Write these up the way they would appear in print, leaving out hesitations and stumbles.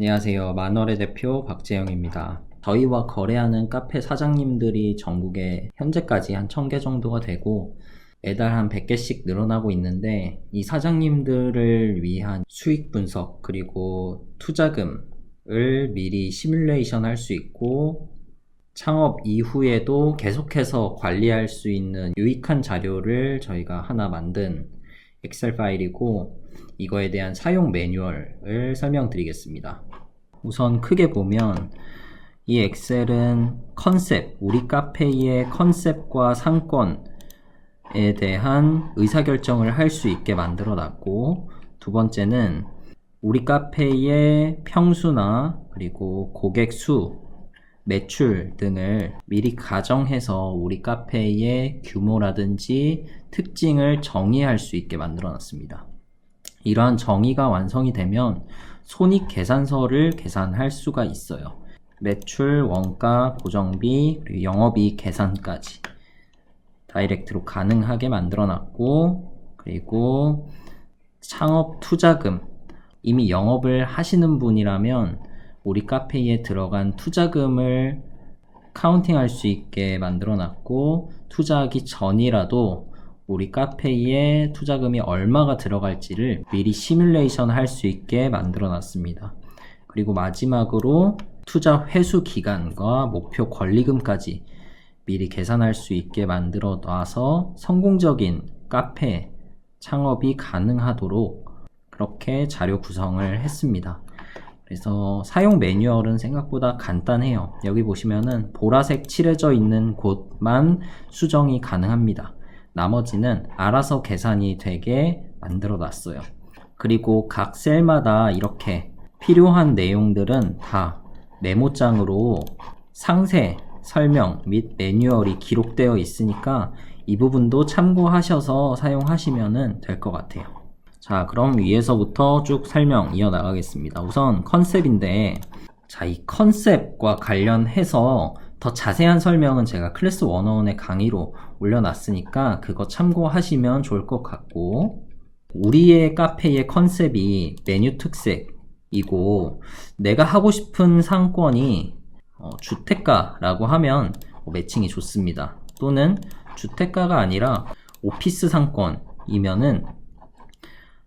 안녕하세요. 만월의 대표 박재영입니다. 저희와 거래하는 카페 사장님들이 전국에 현재까지 한 1000개 정도가 되고 매달 한 100개씩 늘어나고 있는데, 이 사장님들을 위한 수익 분석 그리고 투자금을 미리 시뮬레이션 할 수 있고, 창업 이후에도 계속해서 관리할 수 있는 유익한 자료를 저희가 하나 만든 엑셀 파일이고, 이거에 대한 사용 매뉴얼을 설명드리겠습니다. 우선 크게 보면 이 엑셀은 컨셉, 우리 카페의 컨셉과 상권에 대한 의사결정을 할 수 있게 만들어 놨고, 두 번째는 우리 카페의 평수나 그리고 고객 수, 매출 등을 미리 가정해서 우리 카페의 규모라든지 특징을 정의할 수 있게 만들어 놨습니다. 이러한 정의가 완성이 되면 손익계산서를 계산할 수가 있어요. 매출, 원가, 고정비, 그리고 영업이익 계산까지 다이렉트로 가능하게 만들어 놨고, 그리고 창업 투자금, 이미 영업을 하시는 분이라면 우리 카페에 들어간 투자금을 카운팅할 수 있게 만들어 놨고, 투자하기 전이라도 우리 카페에 투자금이 얼마가 들어갈지를 미리 시뮬레이션 할 수 있게 만들어 놨습니다. 그리고 마지막으로 투자 회수 기간과 목표 권리금까지 미리 계산할 수 있게 만들어 놔서 성공적인 카페 창업이 가능하도록 그렇게 자료 구성을 했습니다. 그래서 사용 매뉴얼은 생각보다 간단해요. 여기 보시면은 보라색 칠해져 있는 곳만 수정이 가능합니다. 나머지는 알아서 계산이 되게 만들어 놨어요. 그리고 각 셀마다 이렇게 필요한 내용들은 다 메모장으로 상세, 설명 및 매뉴얼이 기록되어 있으니까 이 부분도 참고하셔서 사용하시면 될 것 같아요. 자, 그럼 위에서부터 쭉 설명 이어나가겠습니다. 우선 컨셉인데, 자, 이 컨셉과 관련해서 더 자세한 설명은 제가 클래스 101의 강의로 올려놨으니까 그거 참고하시면 좋을 것 같고, 우리의 카페의 컨셉이 메뉴 특색이고, 내가 하고 싶은 상권이 주택가라고 하면 매칭이 좋습니다. 또는 주택가가 아니라 오피스 상권이면은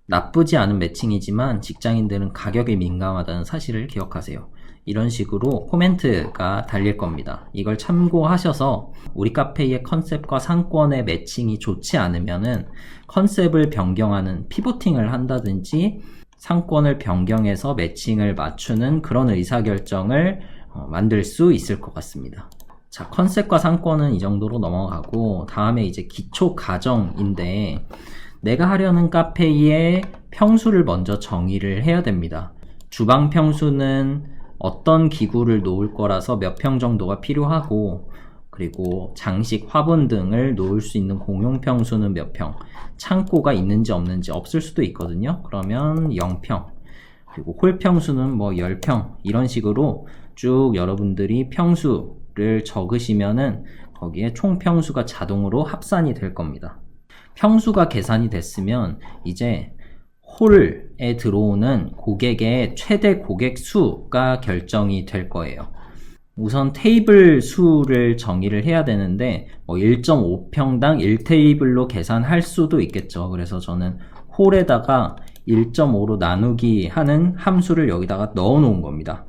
나쁘지 않은 매칭이지만 직장인들은 가격에 민감하다는 사실을 기억하세요. 이런 식으로 코멘트가 달릴 겁니다. 이걸 참고하셔서 우리 카페의 컨셉과 상권의 매칭이 좋지 않으면은 컨셉을 변경하는 피보팅을 한다든지 상권을 변경해서 매칭을 맞추는 그런 의사결정을 만들 수 있을 것 같습니다. 자, 컨셉과 상권은 이 정도로 넘어가고, 다음에 이제 기초 가정인데, 내가 하려는 카페의 평수를 먼저 정의를 해야 됩니다. 주방 평수는 어떤 기구를 놓을 거라서 몇 평 정도가 필요하고, 그리고 장식, 화분 등을 놓을 수 있는 공용 평수는 몇 평, 창고가 있는지 없는지, 없을 수도 있거든요. 그러면 0평, 그리고 홀 평수는 뭐 10평, 이런 식으로 쭉 여러분들이 평수를 적으시면은 거기에 총 평수가 자동으로 합산이 될 겁니다. 평수가 계산이 됐으면 이제 홀에 들어오는 고객의 최대 고객 수가 결정이 될 거예요. 우선 테이블 수를 정의를 해야 되는데 1.5평당 1테이블로 계산할 수도 있겠죠. 그래서 저는 홀에다가 1.5로 나누기 하는 함수를 여기다가 넣어 놓은 겁니다.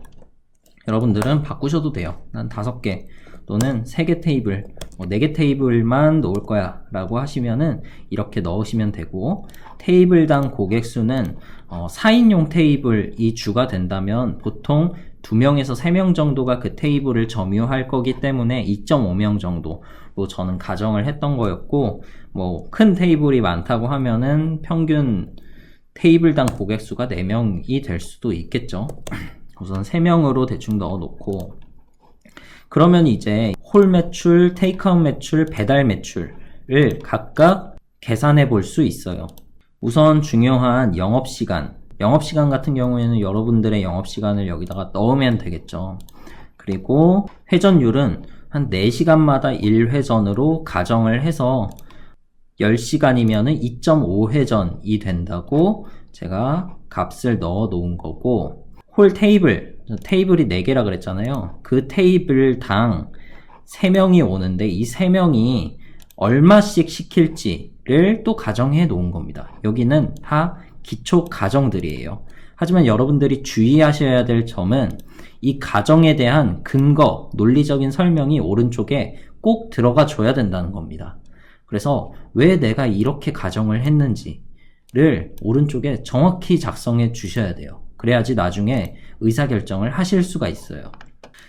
여러분들은 바꾸셔도 돼요. 난 5개 또는 3개 테이블, 4개 테이블만 놓을 거야 라고 하시면은 이렇게 넣으시면 되고, 테이블당 고객 수는 4인용 테이블이 주가 된다면 보통 2명에서 3명 정도가 그 테이블을 점유할 거기 때문에 2.5명 정도로 저는 가정을 했던 거였고, 뭐 큰 테이블이 많다고 하면은 평균 테이블당 고객 수가 4명이 될 수도 있겠죠. 우선 3명으로 대충 넣어 놓고, 그러면 이제 홀 매출, 테이크아웃 매출, 배달 매출을 각각 계산해 볼 수 있어요. 우선 중요한 영업시간 같은 경우에는 여러분들의 영업시간을 여기다가 넣으면 되겠죠. 그리고 회전율은 한 4시간마다 1회전으로 가정을 해서 10시간이면은 2.5회전이 된다고 제가 값을 넣어 놓은 거고, 홀 테이블이 4개라 그랬잖아요. 그 테이블당 3명이 오는데 이 3명이 얼마씩 시킬지를 또 가정해 놓은 겁니다. 여기는 다 기초 가정들이에요. 하지만 여러분들이 주의하셔야 될 점은 이 가정에 대한 근거, 논리적인 설명이 오른쪽에 꼭 들어가 줘야 된다는 겁니다. 그래서 왜 내가 이렇게 가정을 했는지를 오른쪽에 정확히 작성해 주셔야 돼요. 그래야지 나중에 의사결정을 하실 수가 있어요.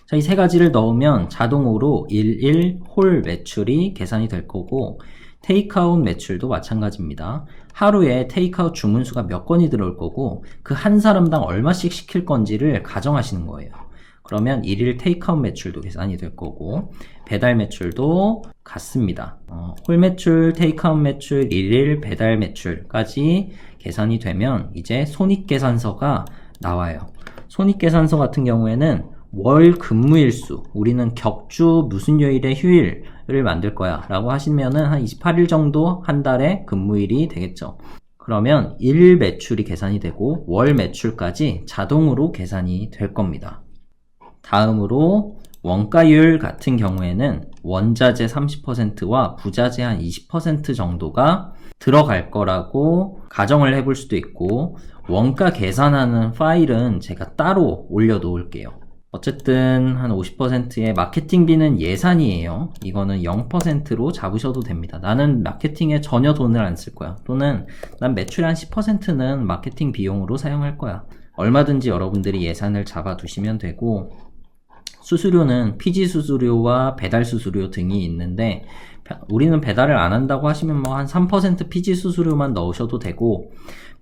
자, 이 3가지를 넣으면 자동으로 11홀 매출이 계산이 될 거고, 테이크아웃 매출도 마찬가지입니다. 하루에 테이크아웃 주문수가 몇 건이 들어올 거고 그 한 사람당 얼마씩 시킬 건지를 가정하시는 거예요. 그러면 1일 테이크아웃 매출도 계산이 될 거고 배달 매출도 같습니다. 홀 매출, 테이크아웃 매출, 1일 배달 매출까지 계산이 되면 이제 손익계산서가 나와요. 손익계산서 같은 경우에는 월 근무일수, 우리는 격주 무슨 요일에 휴일을 만들 거야 라고 하시면은 한 28일 정도 한 달에 근무일이 되겠죠. 그러면 일 매출이 계산이 되고 월 매출까지 자동으로 계산이 될 겁니다. 다음으로 원가율 같은 경우에는 원자재 30%와 부자재 한 20% 정도가 들어갈 거라고 가정을 해볼 수도 있고, 원가 계산하는 파일은 제가 따로 올려 놓을게요. 어쨌든 한 50%의 마케팅비는 예산이에요. 이거는 0%로 잡으셔도 됩니다. 나는 마케팅에 전혀 돈을 안 쓸 거야. 또는 난 매출의 한 10%는 마케팅 비용으로 사용할 거야. 얼마든지 여러분들이 예산을 잡아 두시면 되고, 수수료는 피지 수수료와 배달 수수료 등이 있는데, 우리는 배달을 안 한다고 하시면 뭐 한 3% 피지 수수료만 넣으셔도 되고,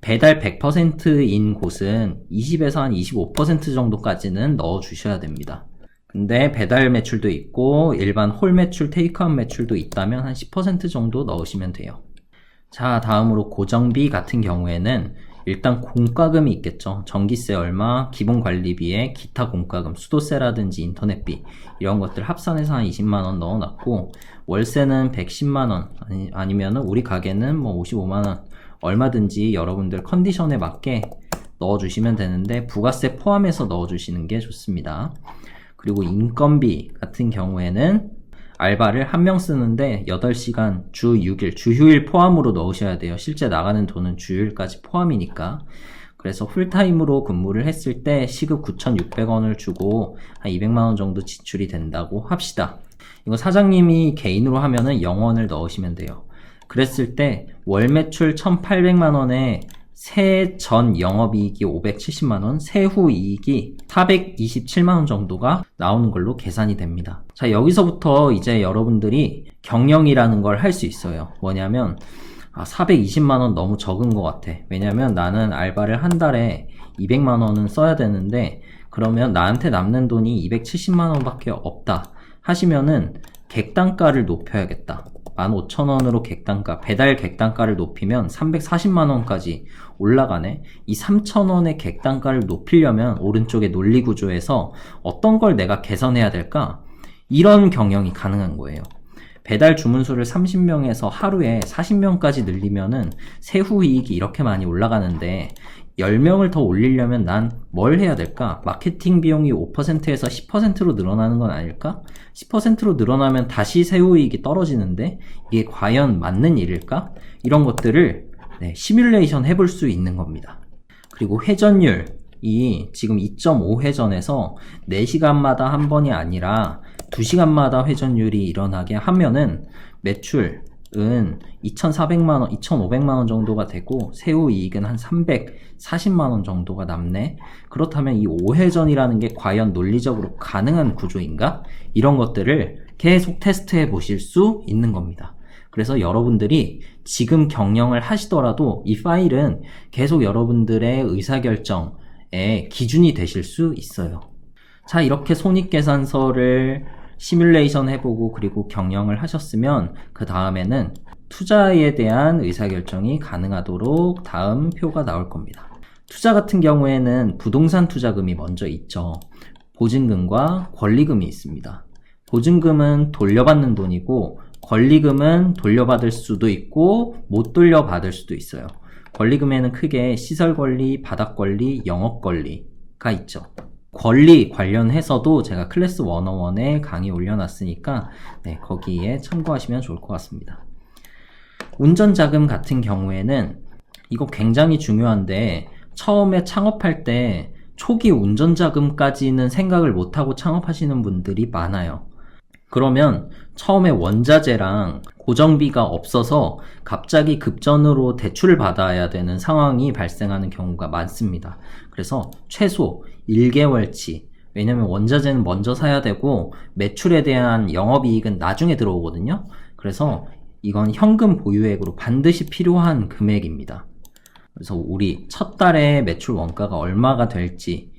배달 100%인 곳은 20에서 한 25% 정도까지는 넣어 주셔야 됩니다. 근데 배달 매출도 있고 일반 홀 매출, 테이크아웃 매출도 있다면 한 10% 정도 넣으시면 돼요. 자, 다음으로 고정비 같은 경우에는 일단 공과금이 있겠죠. 전기세 얼마, 기본 관리비에 기타 공과금, 수도세라든지 인터넷비 이런 것들 합산해서 한 20만원 넣어놨고, 월세는 110만원 아니면은 우리 가게는 뭐 55만원, 얼마든지 여러분들 컨디션에 맞게 넣어주시면 되는데 부가세 포함해서 넣어주시는 게 좋습니다. 그리고 인건비 같은 경우에는 알바를 한 명 쓰는데 8시간 주 6일, 주휴일 포함으로 넣으셔야 돼요. 실제 나가는 돈은 주휴일까지 포함이니까. 그래서 풀타임으로 근무를 했을 때 시급 9,600원을 주고 한 200만원 정도 지출이 된다고 합시다. 이거 사장님이 개인으로 하면은 0원을 넣으시면 돼요. 그랬을 때 월 매출 1,800만원에 세전 영업이익이 570만원, 세후 이익이 427만원 정도가 나오는 걸로 계산이 됩니다. 자, 여기서부터 이제 여러분들이 경영이라는 걸 할 수 있어요. 뭐냐면 420만원 너무 적은 것 같아. 왜냐면 나는 알바를 한 달에 200만원은 써야 되는데 그러면 나한테 남는 돈이 270만원밖에 없다 하시면은 객단가를 높여야겠다. 15,000원으로 객단가, 배달 객단가를 높이면 340만원까지 올라가네. 이 3,000원의 객단가를 높이려면 오른쪽의 논리구조에서 어떤 걸 내가 개선해야 될까? 이런 경영이 가능한 거예요. 배달 주문수를 30명에서 하루에 40명까지 늘리면은 세후 이익이 이렇게 많이 올라가는데 10명을 더 올리려면 난 뭘 해야 될까? 마케팅 비용이 5%에서 10%로 늘어나는 건 아닐까? 10%로 늘어나면 다시 세후 이익이 떨어지는데 이게 과연 맞는 일일까? 이런 것들을 시뮬레이션 해볼 수 있는 겁니다. 그리고 회전율이 지금 2.5회전에서 4시간마다 한 번이 아니라 2시간마다 회전율이 일어나게 하면은 매출은 2,400만원, 2,500만원 정도가 되고 세후 이익은 한 340만원 정도가 남네. 그렇다면 이 5회전이라는 게 과연 논리적으로 가능한 구조인가? 이런 것들을 계속 테스트해 보실 수 있는 겁니다. 그래서 여러분들이 지금 경영을 하시더라도 이 파일은 계속 여러분들의 의사결정의 기준이 되실 수 있어요. 자, 이렇게 손익계산서를 시뮬레이션 해보고 그리고 경영을 하셨으면 그 다음에는 투자에 대한 의사결정이 가능하도록 다음 표가 나올 겁니다. 투자 같은 경우에는 부동산 투자금이 먼저 있죠. 보증금과 권리금이 있습니다. 보증금은 돌려받는 돈이고 권리금은 돌려받을 수도 있고 못 돌려받을 수도 있어요. 권리금에는 크게 시설권리, 바닥권리, 영업권리 있죠. 권리 관련해서도 제가 클래스 101에 강의 올려놨으니까 네, 거기에 참고하시면 좋을 것 같습니다. 운전자금 같은 경우에는 이거 굉장히 중요한데 처음에 창업할 때 초기 운전자금까지는 생각을 못하고 창업하시는 분들이 많아요. 그러면 처음에 원자재랑 고정비가 없어서 갑자기 급전으로 대출을 받아야 되는 상황이 발생하는 경우가 많습니다. 그래서 최소 1개월치, 왜냐면 원자재는 먼저 사야 되고 매출에 대한 영업이익은 나중에 들어오거든요. 그래서 이건 현금 보유액으로 반드시 필요한 금액입니다. 그래서 우리 첫 달에 매출 원가가 얼마가 될지는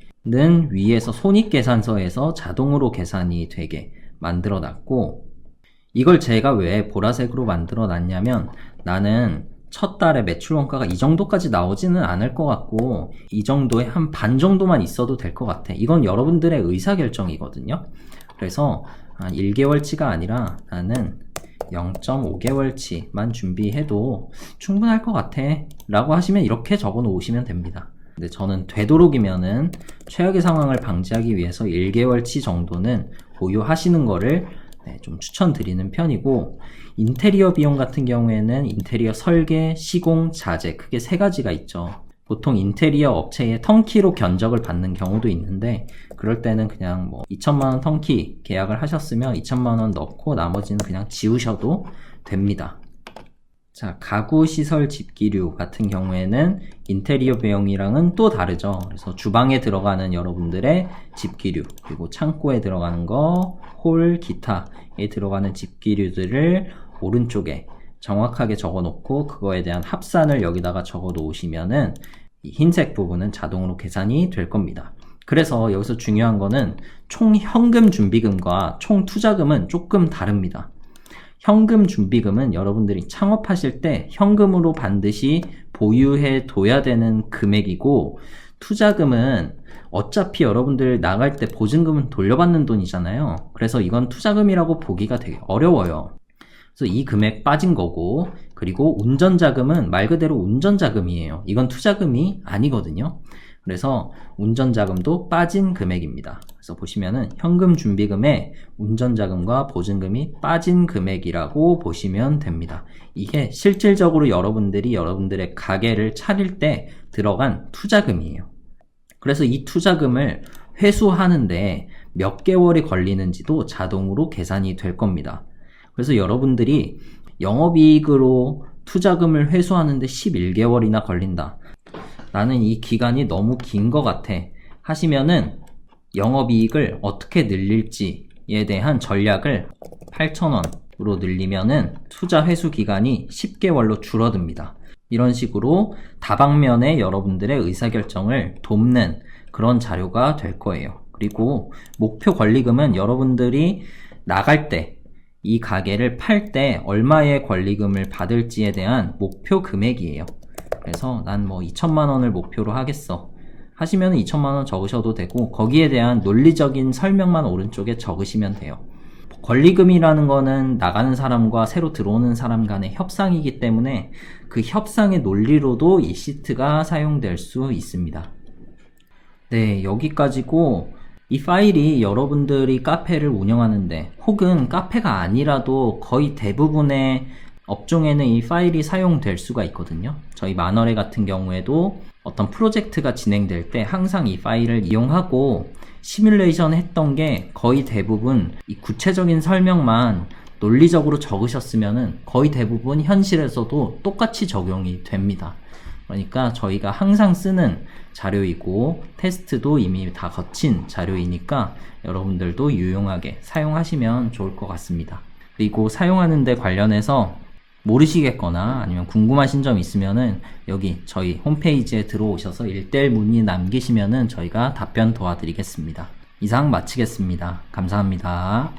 위에서 손익계산서에서 자동으로 계산이 되게 만들어 놨고, 이걸 제가 왜 보라색으로 만들어 놨냐면 나는 첫 달에 매출 원가가 이 정도까지 나오지는 않을 것 같고 이 정도에 한 반 정도만 있어도 될 것 같아. 이건 여러분들의 의사결정이거든요. 그래서 한 1개월치가 아니라 나는 0.5개월치만 준비해도 충분할 것 같아 라고 하시면 이렇게 적어 놓으시면 됩니다. 근데 저는 되도록이면은 최악의 상황을 방지하기 위해서 1개월치 정도는 보유하시는 거를 좀 추천드리는 편이고, 인테리어 비용 같은 경우에는 인테리어 설계, 시공, 자재 크게 세 가지가 있죠. 보통 인테리어 업체에 턴키로 견적을 받는 경우도 있는데 그럴 때는 그냥 뭐 2천만원 턴키 계약을 하셨으면 2천만원 넣고 나머지는 그냥 지우셔도 됩니다. 자, 가구 시설 집기류 같은 경우에는 인테리어 비용이랑은 또 다르죠. 그래서 주방에 들어가는 여러분들의 집기류, 그리고 창고에 들어가는 거, 홀, 기타에 들어가는 집기류들을 오른쪽에 정확하게 적어 놓고 그거에 대한 합산을 여기다가 적어 놓으시면은 이 흰색 부분은 자동으로 계산이 될 겁니다. 그래서 여기서 중요한 거는 총 현금 준비금과 총 투자금은 조금 다릅니다. 현금 준비금은 여러분들이 창업하실 때 현금으로 반드시 보유해 둬야 되는 금액이고, 투자금은 어차피 여러분들 나갈 때 보증금은 돌려받는 돈이잖아요. 그래서 이건 투자금이라고 보기가 되게 어려워요. 그래서 이 금액 빠진 거고, 그리고 운전자금은 말 그대로 운전자금이에요. 이건 투자금이 아니거든요. 그래서 운전자금도 빠진 금액입니다. 그래서 보시면은 현금 준비금에 운전자금과 보증금이 빠진 금액이라고 보시면 됩니다. 이게 실질적으로 여러분들이 여러분들의 가게를 차릴 때 들어간 투자금이에요. 그래서 이 투자금을 회수하는데 몇 개월이 걸리는지도 자동으로 계산이 될 겁니다. 그래서 여러분들이 영업이익으로 투자금을 회수하는데 11개월이나 걸린다. 나는 이 기간이 너무 긴 것 같아 하시면은 영업이익을 어떻게 늘릴지에 대한 전략을 8,000원으로 늘리면은 투자 회수 기간이 10개월로 줄어듭니다. 이런 식으로 다방면에 여러분들의 의사결정을 돕는 그런 자료가 될 거예요. 그리고 목표 권리금은 여러분들이 나갈 때, 이 가게를 팔 때 얼마의 권리금을 받을지에 대한 목표 금액이에요. 그래서 난 뭐 2천만 원을 목표로 하겠어 하시면 2천만 원 적으셔도 되고, 거기에 대한 논리적인 설명만 오른쪽에 적으시면 돼요. 권리금이라는 거는 나가는 사람과 새로 들어오는 사람 간의 협상이기 때문에 그 협상의 논리로도 이 시트가 사용될 수 있습니다. 네, 여기까지고, 이 파일이 여러분들이 카페를 운영하는데, 혹은 카페가 아니라도 거의 대부분의 업종에는 이 파일이 사용될 수가 있거든요. 저희 마너레 같은 경우에도 어떤 프로젝트가 진행될 때 항상 이 파일을 이용하고 시뮬레이션 했던 게 거의 대부분 이 구체적인 설명만 논리적으로 적으셨으면은 거의 대부분 현실에서도 똑같이 적용이 됩니다. 그러니까 저희가 항상 쓰는 자료이고 테스트도 이미 다 거친 자료이니까 여러분들도 유용하게 사용하시면 좋을 것 같습니다. 그리고 사용하는 데 관련해서 모르시겠거나 아니면 궁금하신 점 있으면은 여기 저희 홈페이지에 들어오셔서 1:1 문의 남기시면은 저희가 답변 도와드리겠습니다. 이상 마치겠습니다. 감사합니다.